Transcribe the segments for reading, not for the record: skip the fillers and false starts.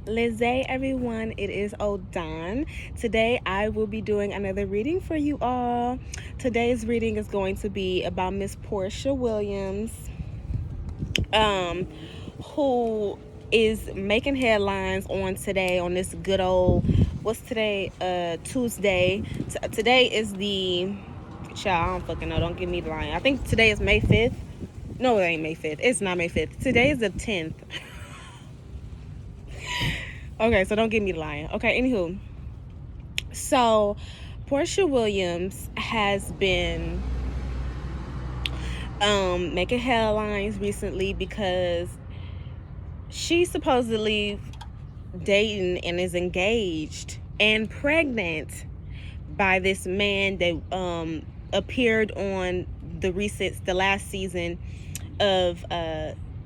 Lizzie, everyone, it is Odon. Today I will be doing another reading for you all. Today's reading is going to be about Miss Porsha Williams, who is making headlines on this good old, what's today? Tuesday. Today is the, child, I don't fucking know, don't give me the line. I think today is May 5th. No, it ain't May 5th. It's not May 5th. Today is the 10th. Okay, so don't give me the line. Okay, anywho. So, Porsha Williams has been making headlines recently because she's supposedly dating and is engaged and pregnant by this man that appeared on the last season of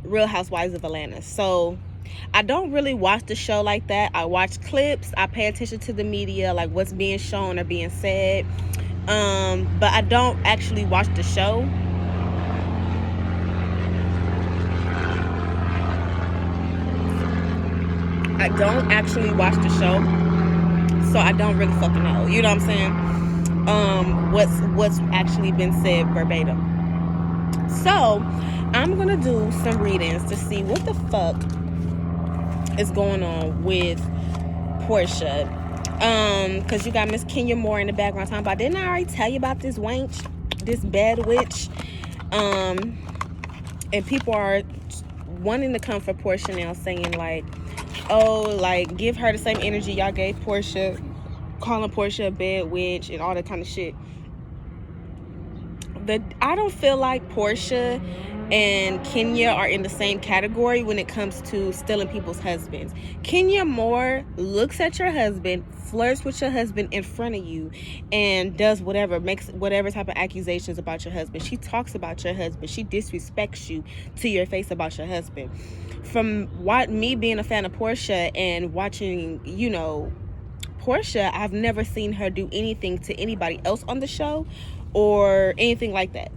Real Housewives of Atlanta. So I don't really watch the show like that. I watch clips. I pay attention to the media, like what's being shown or being said. But I don't actually watch the show. I don't actually watch the show, so I don't really fucking know. You know what I'm saying? What's actually been said verbatim. So I'm gonna do some readings to see what the fuck is going on with Porsha. Because you got Miss Kenya Moore in the background talking about, didn't I already tell you about this wench, this bad witch? And people are wanting to come for Porsha now, saying like, oh, like give her the same energy y'all gave Porsha, calling Porsha a bad witch and all that kind of shit. I don't feel like Porsha and Kenya are in the same category when it comes to stealing people's husbands. Kenya Moore looks at your husband, flirts with your husband in front of you, and does makes whatever type of accusations about your husband. She talks about your husband. She disrespects you to your face about your husband. From me being a fan of Porsha and watching, Porsha, I've never seen her do anything to anybody else on the show or anything like that.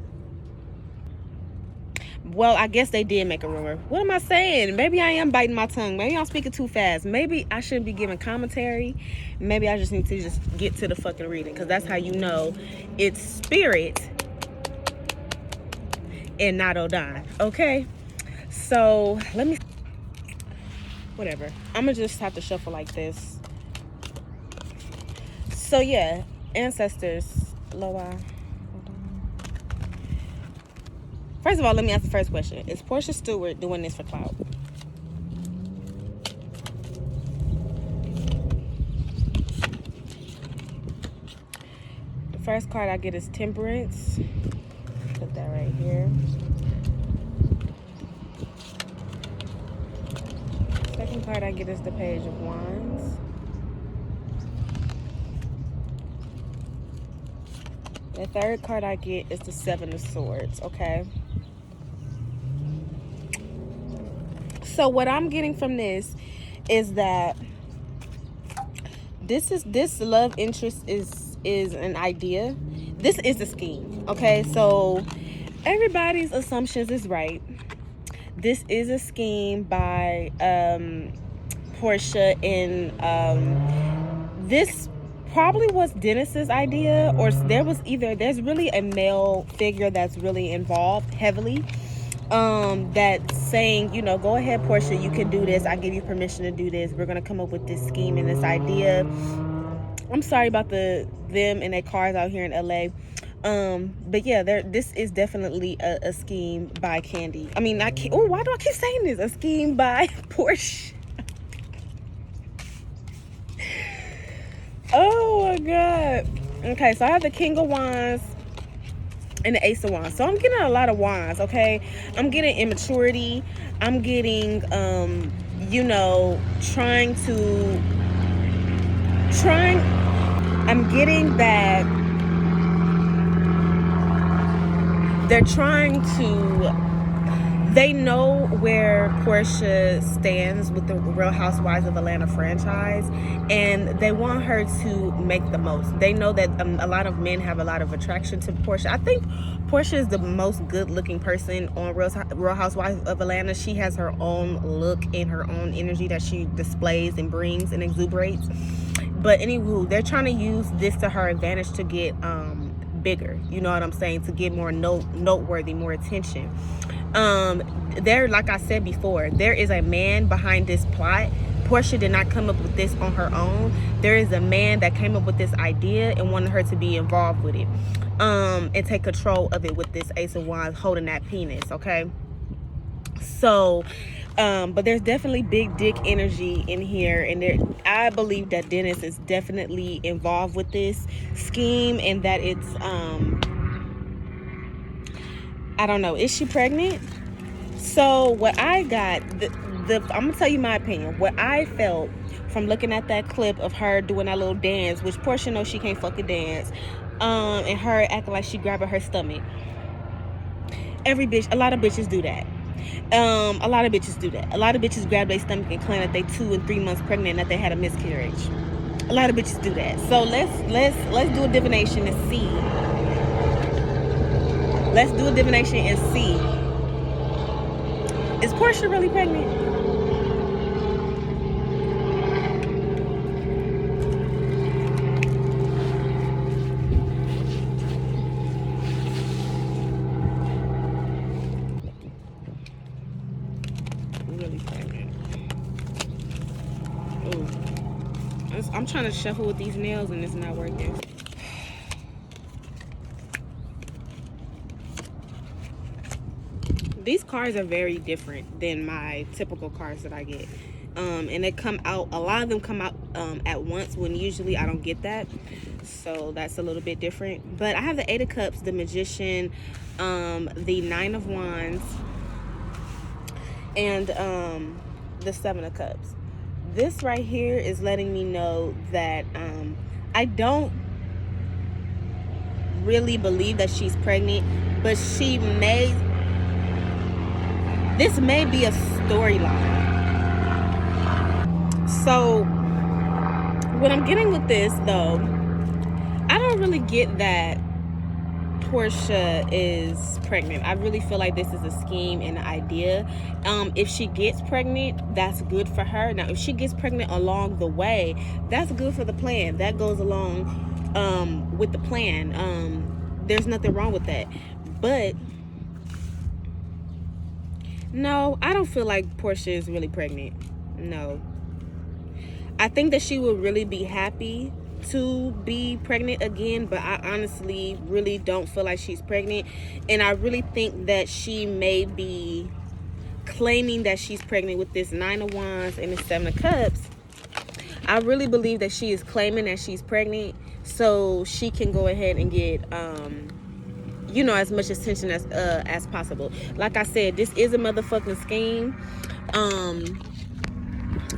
Well, I guess they did make a rumor. What am I saying? Maybe I am biting my tongue. Maybe I'm speaking too fast. Maybe I shouldn't be giving commentary. Maybe I just need to just get to the fucking reading, because that's how you know it's spirit and not Odon. Okay? So, whatever. I'm going to just have to shuffle like this. So, yeah. Ancestors. Loa. First of all, let me ask the first question. Is Porsha Stewart doing this for clout? The first card I get is Temperance. Put that right here. Second card I get is the Page of Wands. The third card I get is the Seven of Swords, okay? So what I'm getting from this is that this love interest is an idea. This is a scheme, okay? So everybody's assumptions is right. This is a scheme by Porsha, and this probably was Dennis's idea, or there's really a male figure that's really involved heavily, that's saying, go ahead, Porsha, you can do this. I give you permission to do this. We're gonna come up with this scheme and this idea. I'm sorry about them and their cars out here in LA. But yeah, this is definitely a scheme by Kandi. I mean, why do I keep saying this? A scheme by Porsha. Oh my God. Okay, so I have the King of Wands and the Ace of Wands. So I'm getting a lot of wands, okay? I'm getting immaturity. I'm getting, I'm getting that they're trying to they know where Porsha stands with the Real Housewives of Atlanta franchise, and they want her to make the most. They know that a lot of men have a lot of attraction to Porsha. I think Porsha is the most good-looking person on Real Housewives of Atlanta. She has her own look and her own energy that she displays and brings and exuberates. But anywho, they're trying to use this to her advantage to get bigger. You know what I'm saying? To get more noteworthy, more attention. There, like I said before, there is a man behind this plot. Porsha did not come up with this on her own. There is a man that came up with this idea and wanted her to be involved with it, and take control of it with this Ace of Wands holding that penis. Okay, so but there's definitely big dick energy in here, and I believe that Dennis is definitely involved with this scheme, and that it's I don't know, is she pregnant? So what I got, I'm gonna tell you my opinion. What I felt from looking at that clip of her doing that little dance, which Porsha knows she can't fucking dance, and her acting like she grabbing her stomach. A lot of bitches do that. A lot of bitches do that. A lot of bitches grab their stomach and claim that they 2 and 3 months pregnant and that they had a miscarriage. A lot of bitches do that. So let's do a divination and see. Let's do a divination and see. Is Porsha really pregnant? Really pregnant. Ooh. I'm trying to shuffle with these nails and it's not working. These cards are very different than my typical cards that I get. And they come out, a lot of them come out at once, when usually I don't get that. So that's a little bit different. But I have the 8 of Cups, the Magician, the 9 of Wands, and the 7 of Cups. This right here is letting me know that I don't really believe that she's pregnant, but this may be a storyline. So what I'm getting with this, though, I don't really get that Porsha is pregnant. I really feel like this is a scheme and an idea. If she gets pregnant, that's good for her. Now, if she gets pregnant along the way, that's good for the plan. That goes along with the plan. There's nothing wrong with that. But no, I don't feel like Porsha is really pregnant. No. I think that she would really be happy to be pregnant again, but I honestly really don't feel like she's pregnant. And I really think that she may be claiming that she's pregnant with this 9 of Wands and the 7 of Cups. I really believe that she is claiming that she's pregnant so she can go ahead and get you know, as much attention as possible. Like I said, this is a motherfucking scheme.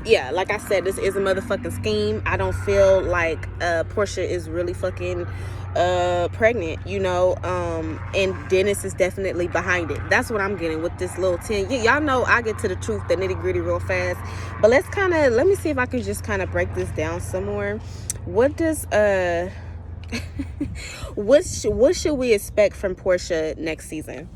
Yeah, like I said, this is a motherfucking scheme. I don't feel like Porsha is really fucking pregnant, you know, and Dennis is definitely behind it. That's what I'm getting with this little 10. Y'all know I get to the truth, the nitty gritty real fast, but let me see if I can just kind of break this down some more. What does what should we expect from Porsha next season?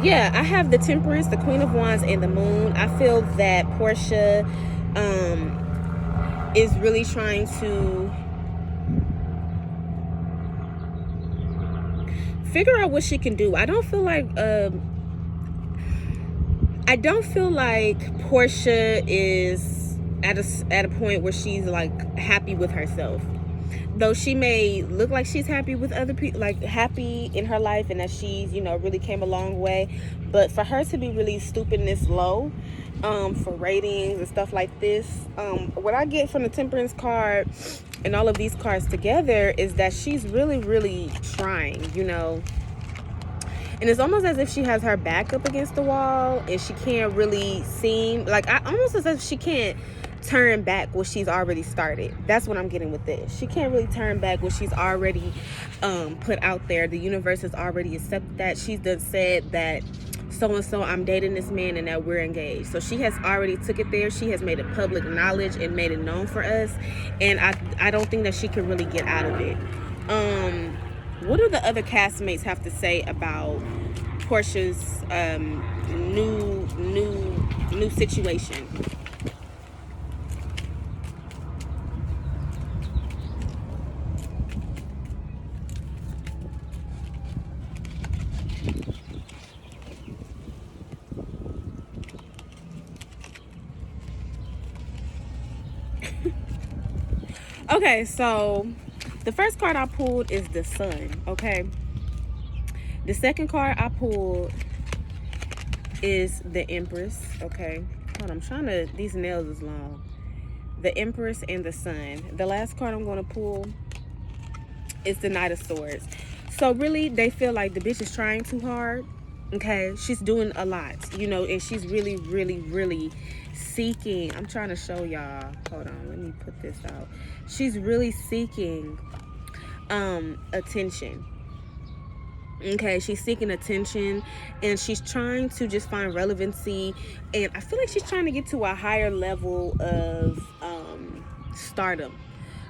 Yeah, I have the Temperance, the Queen of Wands, and the Moon. I feel that Porsha is really trying to figure out what she can do. I don't feel like Porsha is at a point where she's like happy with herself. Though she may look like she's happy with other people, like happy in her life, and that she's, you know, really came a long way, but for her to be really stooping this low for ratings and stuff like this, what I get from the Temperance card and all of these cards together is that she's really, really trying, you know. And it's almost as if she has her back up against the wall and she can't really seem like, almost as if she can't turn back what she's already started. That's what I'm getting with this. She can't really turn back what she's already put out there. The universe has already accepted that. She's done said that so-and-so, I'm dating this man and that we're engaged. So she has already took it there. She has made it public knowledge and made it known for us. And I don't think that she can really get out of it. What do the other castmates have to say about Porsha's new situation? Okay, so the first card I pulled is the Sun, okay? The second card I pulled is the Empress, okay? Hold on, I'm trying to, these nails is long. The Empress and the Sun. The last card I'm going to pull is the Knight of Swords. So really, they feel like the bitch is trying too hard, okay? She's doing a lot, you know, and she's really, really, really seeking. I'm trying to show y'all. Hold on, let me put this out. She's really seeking attention. Okay, she's seeking attention and she's trying to just find relevancy, and I feel like she's trying to get to a higher level of stardom.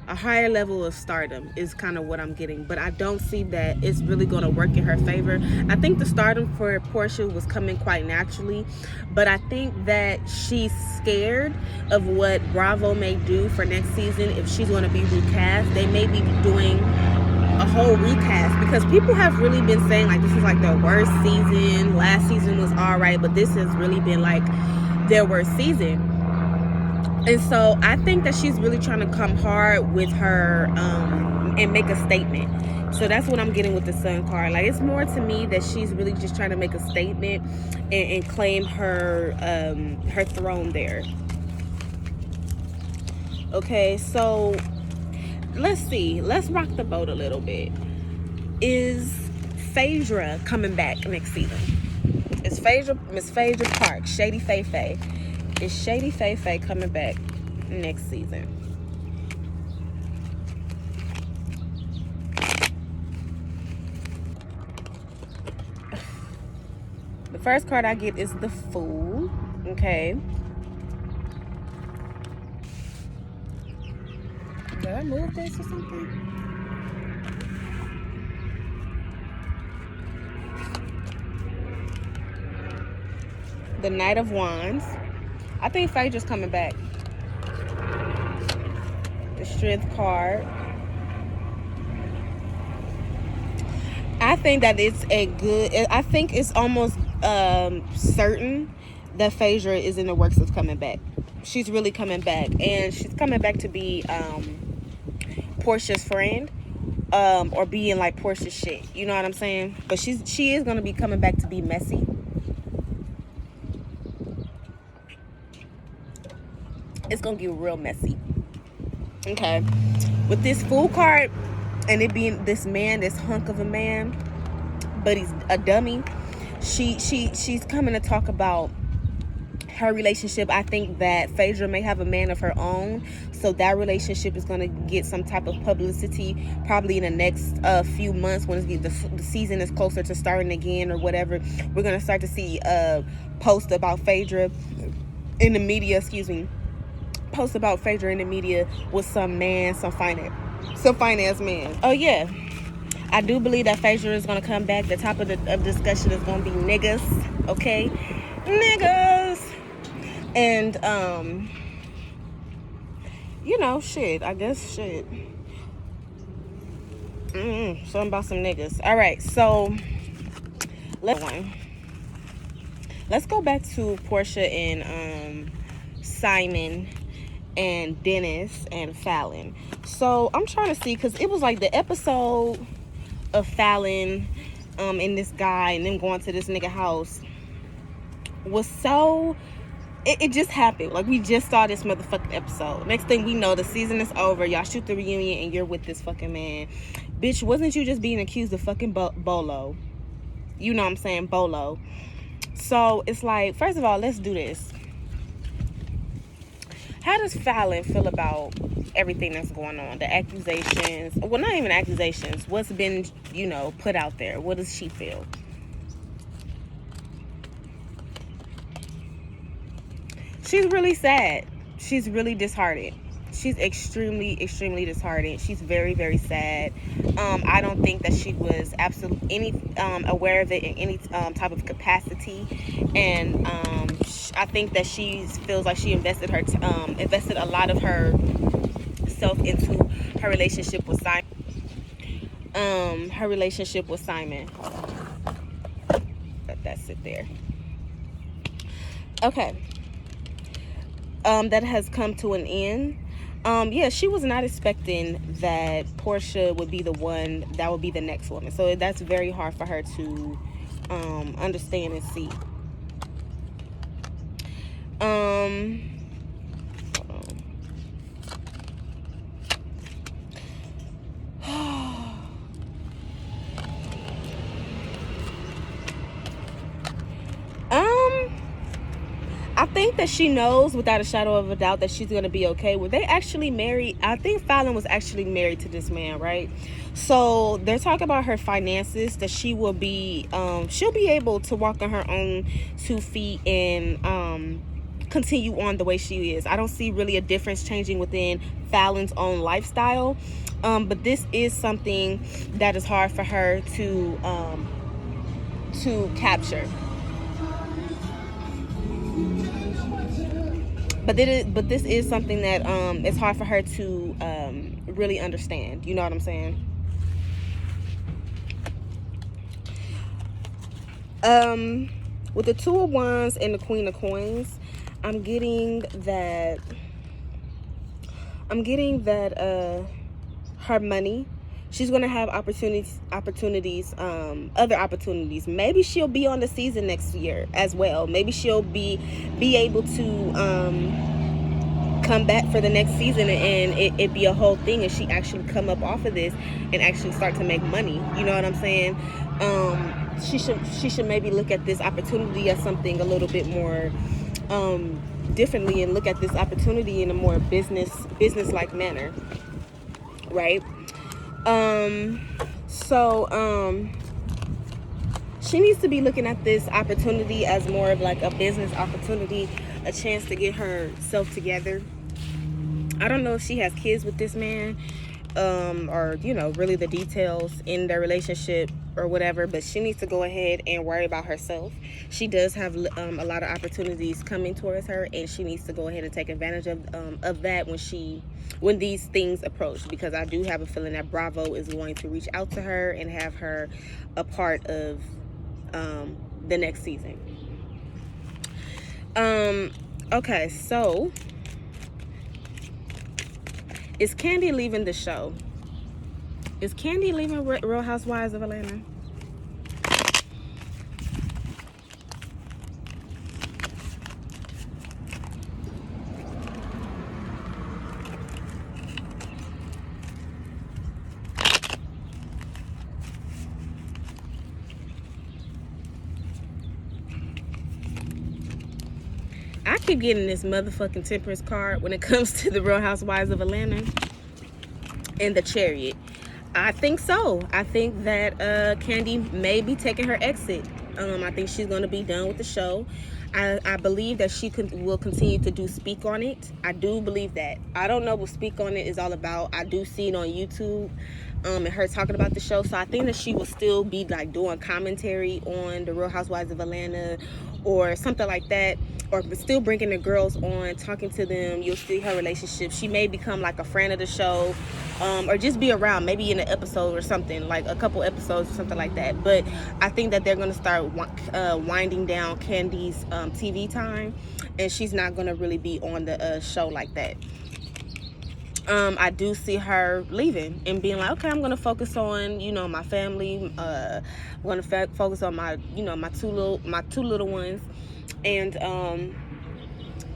A higher level of stardom is kind of what I'm getting, but I don't see that it's really going to work in her favor. I think the stardom for Porsha was coming quite naturally, but I think that she's scared of what Bravo may do for next season if she's going to be recast. They may be doing a whole recast because people have really been saying like this is like their worst season. Last season was all right, but this has really been like their worst season. And so I think that she's really trying to come hard with her and make a statement. So that's what I'm getting with the Sun card. Like, it's more to me that she's really just trying to make a statement and claim her her throne there. Okay, so let's see. Let's rock the boat a little bit. Is Phaedra coming back next season? Is Phaedra, Miss Phaedra Park, Shady Faye Faye? Is Shady Faye Faye coming back next season? The first card I get is the Fool. Okay. Did I move this or something? The Knight of Wands. I think Phaedra's coming back. The Strength card. I think that it's a good, I think it's almost certain that Phaedra is in the works of coming back. She's really coming back, and she's coming back to be Porsha's friend, or being like Porsha's shit. You know what I'm saying? But she is gonna be coming back to be messy. It's gonna get real messy. Okay, with this Fool card and it being this man, this hunk of a man, but he's a dummy. She's coming to talk about her relationship. I think that Phaedra may have a man of her own, so that relationship is going to get some type of publicity probably in the next few months when the season is closer to starting again or whatever. We're going to start to see posts about Phaedra in the media, posts about Phaedra in the media with some man, some finance man. Oh yeah, I do believe that Phaedra is going to come back. The top of the discussion is going to be niggas, okay? Niggas. And, you know, shit, I guess shit. Something about some niggas. All right, so let's go back to Porsha and Simon and Dennis and Fallon. So I'm trying to see, because it was like the episode of Fallon and this guy and them going to this nigga house was so, it just happened. Like, we just saw this motherfucking episode. Next thing we know, the season is over. Y'all shoot the reunion and you're with this fucking man. Bitch, wasn't you just being accused of fucking bolo? You know what I'm saying? Bolo. So it's like, first of all, let's do this. How does Fallon feel about everything that's going on? The accusations, well, not even accusations, what's been, put out there? What does she feel? She's really sad. She's really disheartened. She's extremely, extremely disheartened. She's very, very sad. I don't think that she was absolutely aware of it in any type of capacity, and I think that she feels like she invested a lot of her self into her relationship with Simon. Let that sit there. Okay. That has come to an end. Yeah, she was not expecting that Porsha would be the one that would be the next woman. So that's very hard for her to understand and see. I think that she knows without a shadow of a doubt that she's going to be okay. Were they actually married? I think Fallon was actually married to this man, right? So they're talking about her finances, that she will be, she'll be able to walk on her own 2 feet and continue on the way she is. I don't see really a difference changing within Fallon's own lifestyle. But this is something that is hard for her to capture. But this is something that it's hard for her to really understand. You know what I'm saying? With the 2 of Wands and the Queen of Coins, I'm getting that her money, she's gonna have opportunities, other opportunities. Maybe she'll be on the season next year as well. Maybe she'll be able to come back for the next season, and it be a whole thing, and she actually come up off of this and actually start to make money. You know what I'm saying? She should maybe look at this opportunity as something a little bit more differently, and look at this opportunity in a more business-like manner, right? She needs to be looking at this opportunity as more of like a business opportunity, a chance to get herself together. I don't know if she has kids with this man, or really the details in their relationship or whatever, but she needs to go ahead and worry about herself. She does have a lot of opportunities coming towards her, and she needs to go ahead and take advantage of that when these things approach, because I do have a feeling that Bravo is going to reach out to her and have her a part of the next season. Okay, so is Kandi leaving the show? Is Kandi leaving Real Housewives of Atlanta? I keep getting this motherfucking temperance card when it comes to the Real Housewives of Atlanta and the Chariot. I think so. I think that Kandi may be taking her exit. I think she's going to be done with the show. I believe that she will continue to do Speak on It. I do believe that. I don't know what Speak on It is all about. I do see it on YouTube, and her talking about the show. So I think that she will still be like doing commentary on the Real Housewives of Atlanta or something like that, or still bringing the girls on, talking to them. You'll see her relationship. She may become like a friend of the show, or just be around, maybe in an episode or something, like a couple episodes or something like that. But I think that they're going to start winding down Kandi's TV time, and she's not going to really be on the show like that. I do see her leaving and being like, okay, I'm gonna focus on, you know, my family. I'm gonna focus on my, you know, my two little ones, and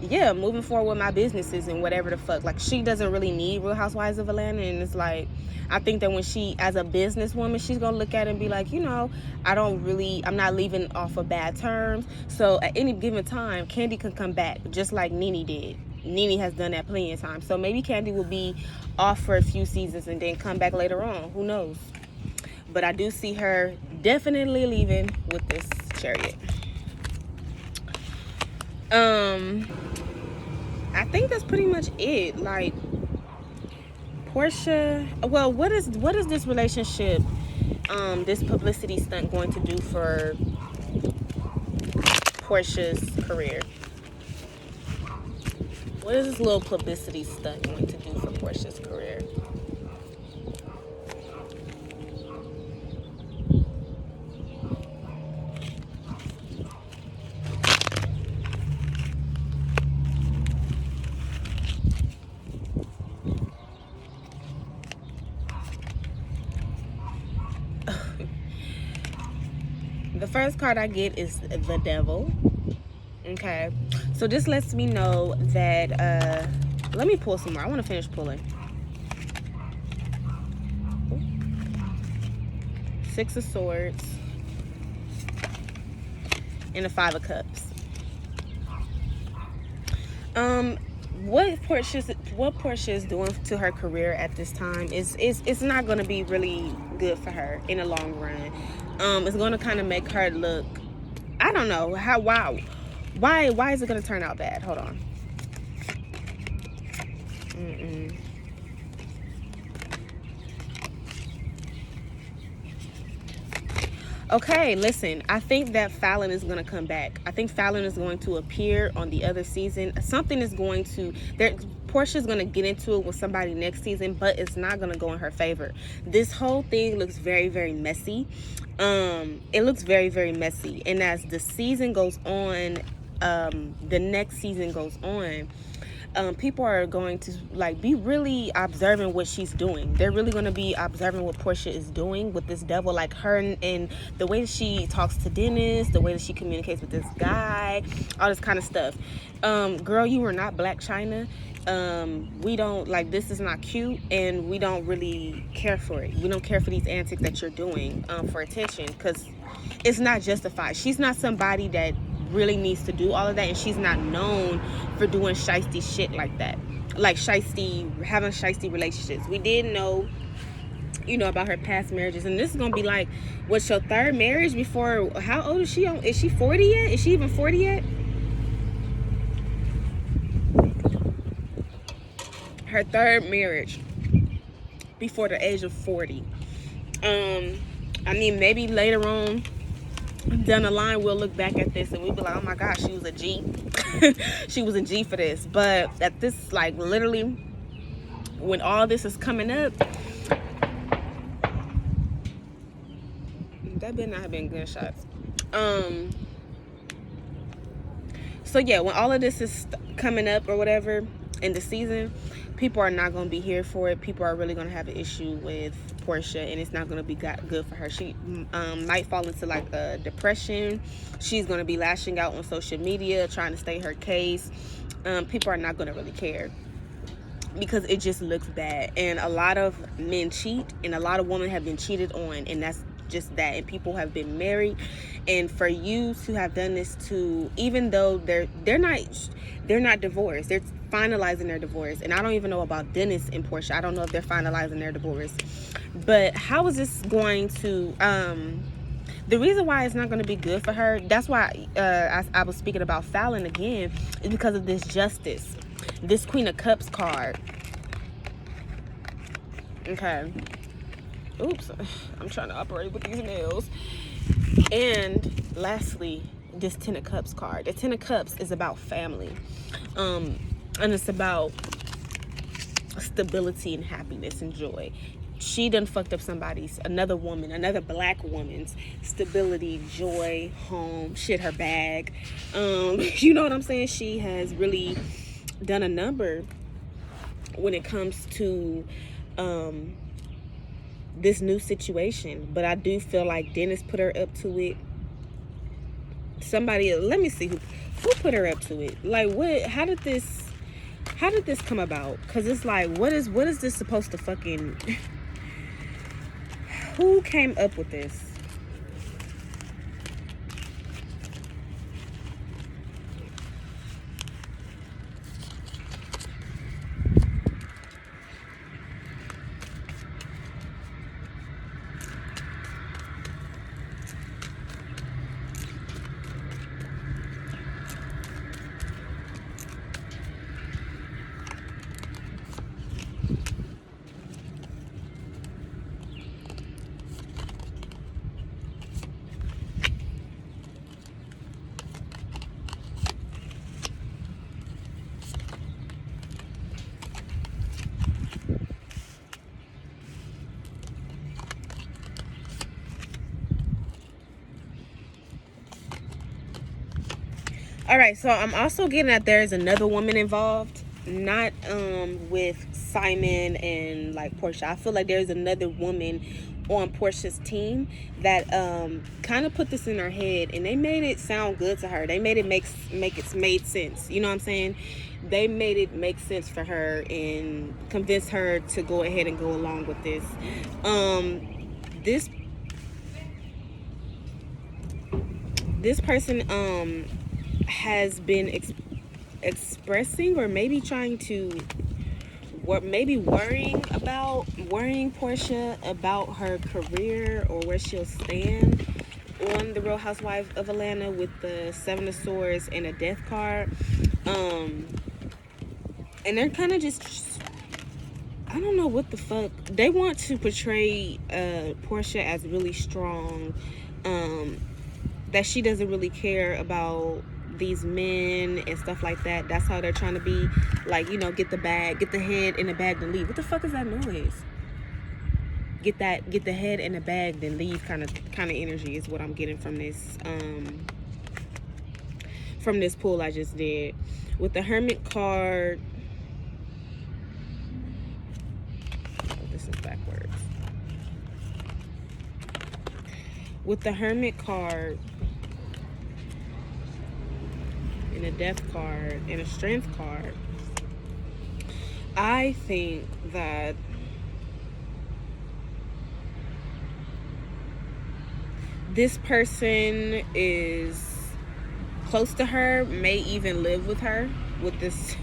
yeah, moving forward with my businesses and whatever the fuck. Like, she doesn't really need Real Housewives of Atlanta, and it's like, I think that when she, as a businesswoman, she's gonna look at it and be like, you know, I'm not leaving off of bad terms. So at any given time, Kandi can come back, just like Nene did. Nene has done that plenty of times. So maybe Kandi will be off for a few seasons and then come back later on. Who knows? But I do see her definitely leaving with this chariot. I think that's pretty much it. Like, Porsha, well, what is this relationship, this publicity stunt going to do for Porsha's career? What is this little publicity stunt going to do for Porsha's career? The first card I get is the Devil. Okay, so this lets me know that, let me pull some more. I want to finish pulling. Six of Swords and the Five of Cups. What Porsha is doing to her career at this time is it's not going to be really good for her in the long run. It's going to kind of make her look, I don't know why is it going to turn out bad? Hold on. Okay, listen, I think that Fallon is going to come back. I think Fallon is going to appear on the other season. Something is going to, Porsha's going to get into it with somebody next season, but it's not going to go in her favor. This whole thing looks very, very messy. It looks very, very messy. And as the season goes on, the next season goes on, people are going to like be really observing what she's doing. They're really going to be observing what Porsha is doing with this Devil, like her and the way that she talks to Dennis, the way that she communicates with this guy, all this kind of stuff. Girl, you are not Black China. We don't, like, this is not cute, and we don't really care for it. We don't care for these antics that you're doing for attention, because it's not justified. She's not somebody that really needs to do all of that, and she's not known for doing shiesty shit like that, like having shiesty relationships. We did know, you know, about her past marriages, and this is gonna be like, what's your third marriage? Before, how old is she? Is she 40 yet? Is she even 40 yet? Her third marriage before the age of 40. I mean, maybe later on down the line we'll look back at this and we'll be like, oh my gosh, she was a G. She was a G for this. But at this, like, literally when all this is coming up, that better not have been gunshots. So yeah, when all of this is coming up or whatever in the season, people are not going to be here for it. People are really going to have an issue with Porsha, and it's not going to be good for her. She might fall into like a depression. She's going to be lashing out on social media, trying to state her case. People are not going to really care because it just looks bad. And a lot of men cheat, and a lot of women have been cheated on, and that's just that. And people have been married, and for you to have done this to, even though they're not divorced, they're finalizing their divorce. And I don't even know about Dennis and Porsha. I don't know if they're finalizing their divorce, but how is this going to the reason why it's not going to be good for her, that's why I was speaking about Fallon again, is because of this justice, this Queen of Cups card. Okay, oops, I'm trying to operate with these nails. And lastly, this Ten of Cups card. The Ten of Cups is about family, and it's about stability and happiness and joy. She done fucked up another Black woman's stability, joy, home, shit, her bag. You know what I'm saying? She has really done a number when it comes to this new situation. But I do feel like Dennis put her up to it. Somebody, let me see who put her up to it. Like, what? How did this come about? Because it's like, what is this supposed to fucking who came up with this? All right, so I'm also getting that there's another woman involved, not with Simon and like Porsha. I feel like there's another woman on Porsha's team that kind of put this in her head, and they made it sound good to her. They made it made sense. You know what I'm saying? They made it make sense for her and convince her to go ahead and go along with this. This person has been expressing, or maybe trying to, maybe worrying Porsha about her career or where she'll stand on the Real Housewives of Atlanta with the 7 of Swords and a death card. And they're kind of just, I don't know what the fuck. They want to portray Porsha as really strong, that she doesn't really care about these men and stuff like that. That's how they're trying to be, like, you know, get the head in the bag, then leave. What the fuck is that noise? Get the head in the bag, then leave kind of energy is what I'm getting from this pull I just did. With the Hermit card, oh, this is backwards. With the Hermit card and a Death card and a Strength card, I think that this person is close to her, may even live with her with this.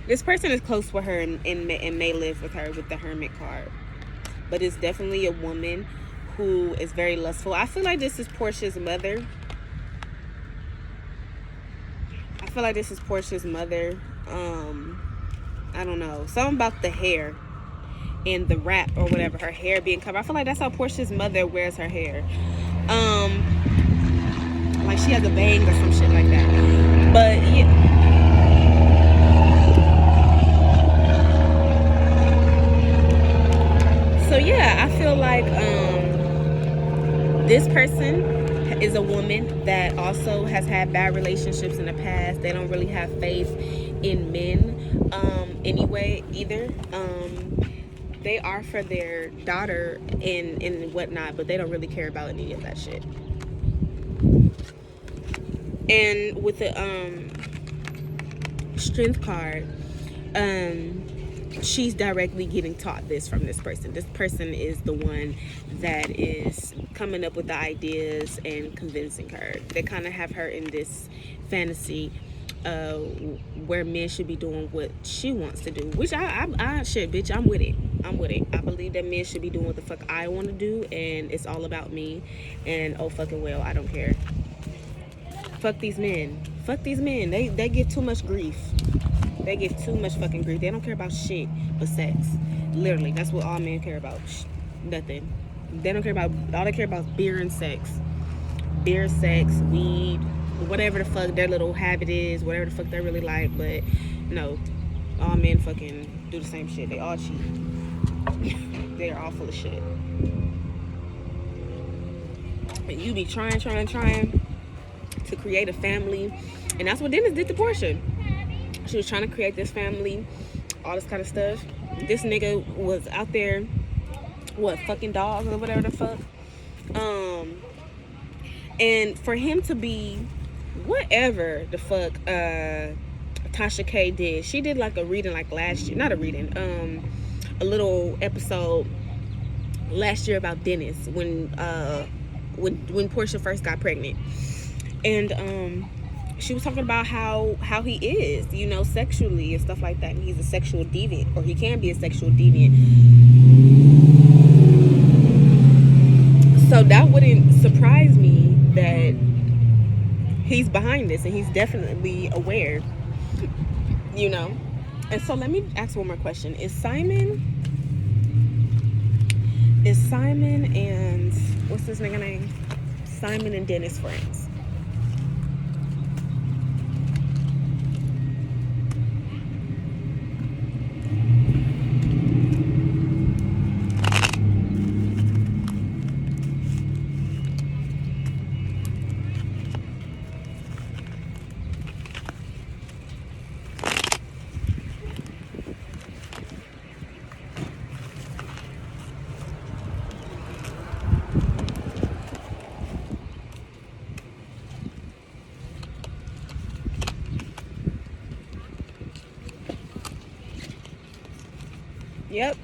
This person is close with her and may live with her with the Hermit card. But it's definitely a woman who is very lustful. I feel like this is Porsha's mother. I don't know. Something about the hair and the wrap or whatever, her hair being covered. I feel like that's how Porsha's mother wears her hair. Like she has a bang or some shit like that. But yeah. So yeah, I feel like this person is a woman that also has had bad relationships in the past. They don't really have faith in men anyway either. They are for their daughter and whatnot, but they don't really care about any of that shit. And with the Strength card, she's directly getting taught this from this person. This person is the one that is coming up with the ideas and convincing her. They kind of have her in this fantasy where men should be doing what she wants to do, which I shit, bitch, I'm with it. I believe that men should be doing what the fuck I want to do, and it's all about me, and oh fucking well, I don't care. Fuck these men. They give too much grief. They give too much fucking grief. They don't care about shit but sex. Literally, that's what all men care about. Nothing. They don't care about, all they care about is beer and sex. Beer, sex, weed, whatever the fuck their little habit is, whatever the fuck they really like. But no, all men fucking do the same shit. They all cheat. They are all full of shit. And you be trying to create a family. And that's what Dennis did to Porsha. She was trying to create this family, all this kind of stuff. This nigga was out there, fucking dogs or whatever the fuck. And for him to be whatever the fuck Tasha K did. She did like a reading like last year. Not a reading, a little episode last year about Dennis when Porsha first got pregnant. And she was talking about how he is, you know, sexually and stuff like that. And he's a sexual deviant, or he can be a sexual deviant. So that wouldn't surprise me that he's behind this, and he's definitely aware, you know. And so let me ask one more question. Is Simon and what's this nigga name? Simon and Dennis friends? Yep.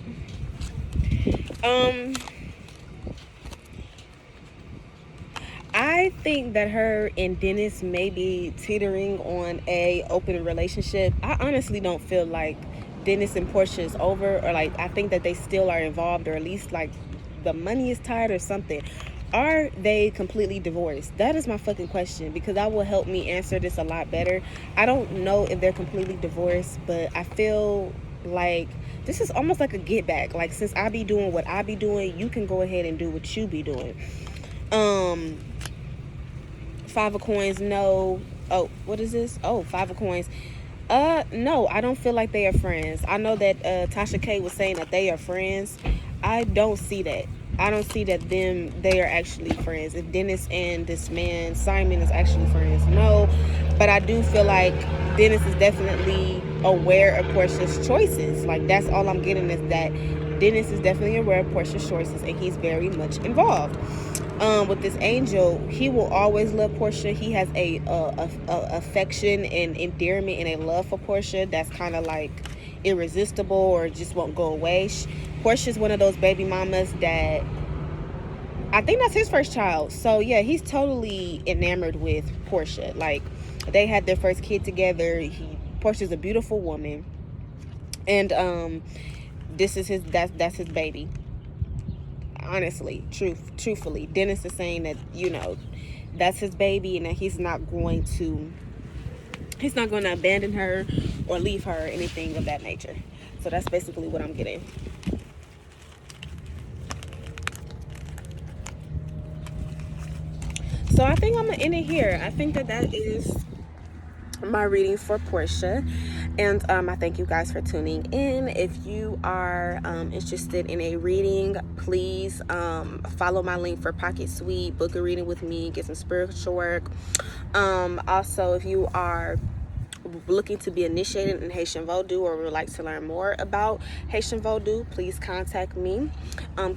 I think that her and Dennis may be teetering on a open relationship. I honestly don't feel like Dennis and Porsha is over, or like I think that they still are involved, or at least like the money is tied or something. Are they completely divorced? That is my fucking question, because that will help me answer this a lot better. I don't know if they're completely divorced, but I feel like this is almost like a get back. Like, since I be doing what I be doing, you can go ahead and do what you be doing. 5 of coins, no. Oh, what is this? Oh, 5 of coins. No, I don't feel like they are friends. I know that Tasha K was saying that they are friends. I don't see that. I don't see that they are actually friends. If Dennis and this man Simon is actually friends, no. But I do feel like Dennis is definitely aware of Porsha's choices. Like, that's all I'm getting, is that Dennis is definitely aware of Porsha's choices, and he's very much involved. With this angel, he will always love Porsha. He has a affection and endearment and a love for Porsha that's kind of like irresistible, or just won't go away. Porsha's one of those baby mamas that I think that's his first child. So yeah, he's totally enamored with Porsha. Like, they had their first kid together. Porsha's a beautiful woman, and this is that's his baby. Honestly, truthfully, Dennis is saying that, you know, that's his baby, and that he's not going to abandon her or leave her, or anything of that nature. So that's basically what I'm getting. So I think I'm gonna end it here. I think that is my reading for Porsha, and I thank you guys for tuning in. If you are interested in a reading, please follow my link for Pocket Suite, book a reading with me, get some spiritual work. Also, if you are looking to be initiated in Haitian Vodou, or would like to learn more about Haitian Vodou, please contact me,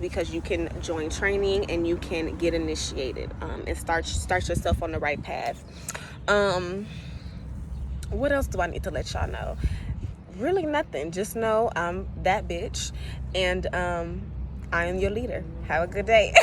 because you can join training and you can get initiated, and start yourself on the right path. What else do I need to let y'all know? Really nothing. Just know I'm that bitch, and I am your leader. Have a good day.